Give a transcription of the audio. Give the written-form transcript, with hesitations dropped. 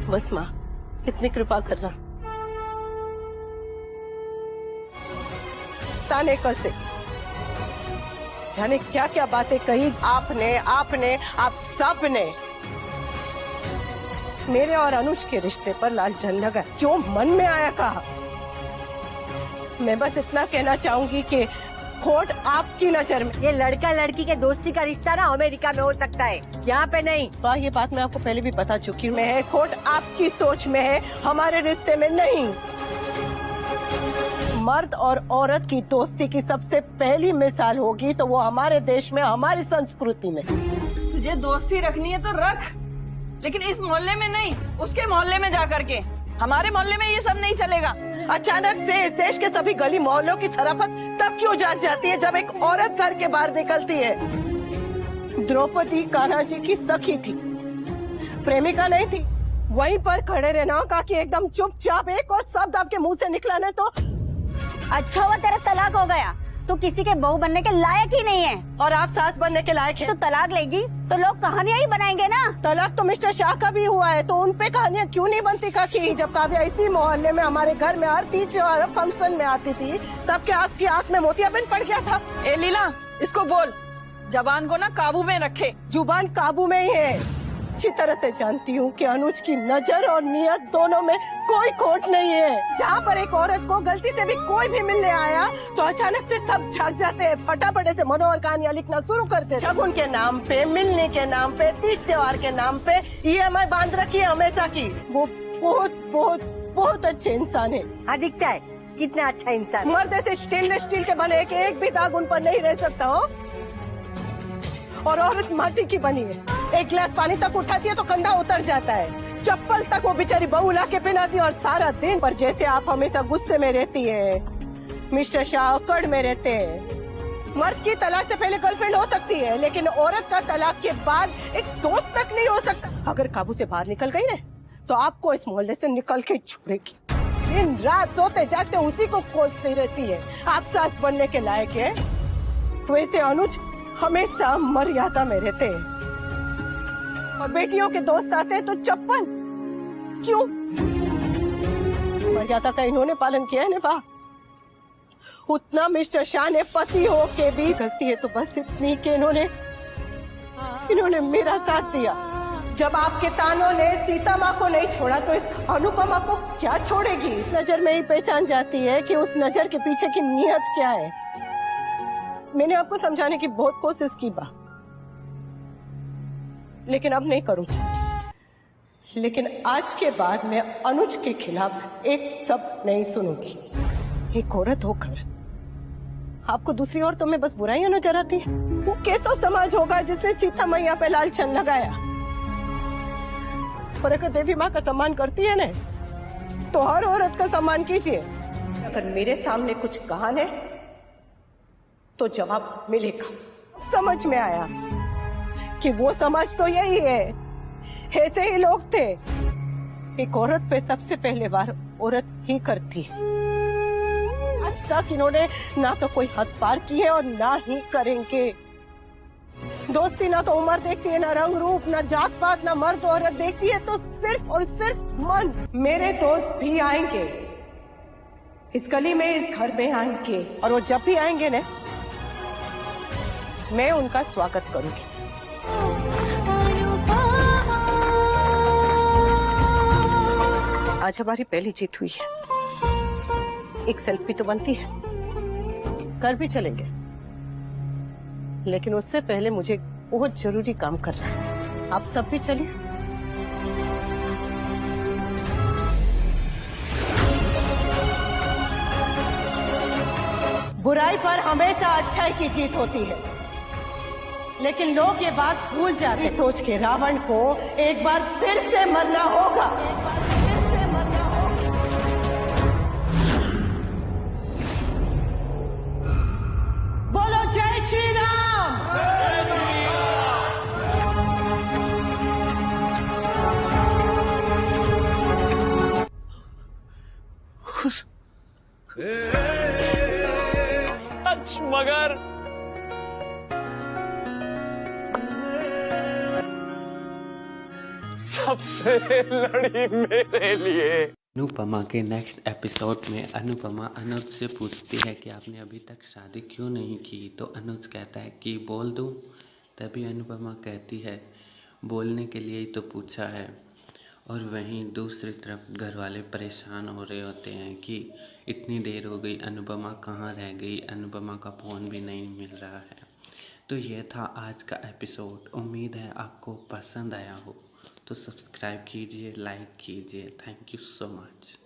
बस माँ, इतनी कृपा करना। ताने कसे, जाने क्या क्या बातें कही आपने, आप सब ने। मेरे और अनुज के रिश्ते पर लालझंड लगा, जो मन में आया कहा। मैं बस इतना कहना चाहूंगी कि खोट आपकी नजर में। ये लड़का लड़की के दोस्ती का रिश्ता ना अमेरिका में हो सकता है, यहाँ पे नहीं। वाह, ये बात मैं आपको पहले भी बता चुकी हूँ। है खोट आपकी सोच में है, हमारे रिश्ते में नहीं। मर्द और औरत की दोस्ती की सबसे पहली मिसाल होगी तो वो हमारे देश में, हमारी संस्कृति में। तुझे दोस्ती रखनी है तो रख, लेकिन इस मोहल्ले में नहीं, उसके मोहल्ले में जा करके। हमारे मोहल्ले में ये सब नहीं चलेगा। अचानक से इस देश के सभी गली मोहल्लों की शराफत तब क्यों जाग जाती है जब एक औरत घर के बाहर निकलती है। द्रौपदी कान्हा जी की सखी थी, प्रेमिका नहीं थी। वहीं पर खड़े रहना का कि एकदम चुपचाप एक और शब्द आपके मुंह से निकला नहीं तो अच्छा हुआ तेरा तलाक हो गया, तो किसी के बहू बनने के लायक ही नहीं है। और आप सास बनने के लायक हैं। तो तलाक लेगी तो लोग कहानियां ही बनाएंगे ना। तलाक तो मिस्टर शाह का भी हुआ है, तो उन पे कहानियां क्यों नहीं बनती काकी? जब काव्या इसी मोहल्ले में हमारे घर में हर तीज और फंक्शन में आती थी, तब क्या आपकी आंख में मोतियाबिंद पड़ गया था? ए लीला, इसको बोल, जबान को ना काबू में रखे। जुबान काबू में ही है। अच्छी तरह से जानती हूँ कि अनुज की नजर और नियत दोनों में कोई खोट नहीं है। जहाँ पर एक औरत को गलती से भी कोई भी मिलने आया तो अचानक से सब झाग जाते हैं, फटाफट से मनोहर कहानियां लिखना शुरू करते हैं। शगुन के नाम पे, मिलने के नाम पे, तीज त्योहार के नाम पे EMI बांध रखी है हमेशा की। वो बहुत बहुत बहुत अच्छे इंसान है। हाँ, दिखता है कितना अच्छा इंसान। मर्द ऐसे स्टेनलेस स्टील के बने कि एक भी दाग उन पर नहीं रह सकता हो। और औरत माटी की बनी है, एक गिलास पानी तक उठाती है तो कंधा उतर जाता है। चप्पल तक वो बेचारी बहू ला के पहनाती है। और सारा दिन पर जैसे आप हमेशा गुस्से में रहती है, मिस्टर शाह अकड़ में रहते हैं। मर्द की तलाक से पहले गर्लफ्रेंड हो सकती है, लेकिन औरत का तलाक के बाद एक दोस्त तक नहीं हो सकता। अगर काबू से बाहर निकल गई ना तो आपको इस मोहल्ले से निकल के छोड़ेगी। दिन रात सोते जागते उसी को कोसती रहती है। आप सास बनने के लायक है। वैसे अनुज हमेशा मर्यादा में रहते हैं, और बेटियों के दोस्त आते हैं तो चप्पल क्यों? मर्यादा का इन्होंने पालन किया है ना बा। उतना मिस्टर शाह ने पति हो के भी गलती है तो बस इतनी कि इन्होंने मेरा साथ दिया। जब आपके तानों ने सीता माँ को नहीं छोड़ा तो इस अनुपमा को क्या छोड़ेगी? नजर में ही पहचान जाती है कि उस नजर के पीछे की नीयत क्या है। मैंने आपको समझाने की बहुत कोशिश की बा, लेकिन अब नहीं करूंगी। लेकिन आज के बाद मैं अनुज के खिलाफ एक शब्द नहीं सुनूंगी। एक औरत होकर आपको दूसरी औरतों में बस बुराइयां नजर आती है। वो कैसा समाज होगा जिसने सीता मैया पे लालछन लगाया? और अगर देवी माँ का सम्मान करती है ना तो हर औरत का सम्मान कीजिए। अगर मेरे सामने कुछ कहा है तो जवाब मिलेगा। समझ में आया कि वो समाज तो यही है, ऐसे ही लोग थे। एक औरत पे सबसे पहले वार औरत ही करती है। आज तक इन्होंने ना तो कोई हद पार की है और ना ही करेंगे। दोस्ती ना तो उम्र देखती है, ना रंग रूप, ना जात पात, ना मर्द औरत देखती है, तो सिर्फ और सिर्फ मन। मेरे दोस्त भी आएंगे इस गली में, इस घर में आएंगे, और वो जब भी आएंगे ना मैं उनका स्वागत करूंगी। आज हमारी पहली जीत हुई है। एक सेल्फी तो बनती है, कर भी चलेंगे, लेकिन उससे पहले मुझे बहुत जरूरी काम करना है। आप सब भी चलिए। बुराई पर हमेशा अच्छाई की जीत होती है, लेकिन लोग ये बात भूल जाते हैं। सोच के रावण को एक बार फिर से मरना होगा। बोलो जय श्री राम। सच मगर आपसे लड़ी मेरे लिए। अनुपमा के नेक्स्ट एपिसोड में अनुपमा अनुज से पूछती है कि आपने अभी तक शादी क्यों नहीं की, तो अनुज कहता है कि बोल दूं। तभी अनुपमा कहती है बोलने के लिए ही तो पूछा है। और वहीं दूसरी तरफ घर वाले परेशान हो रहे होते हैं कि इतनी देर हो गई, अनुपमा कहाँ रह गई, अनुपमा का फ़ोन भी नहीं मिल रहा है। तो ये था आज का एपिसोड। उम्मीद है आपको पसंद आया हो, तो सब्सक्राइब कीजिए, लाइक कीजिए। Thank you so much.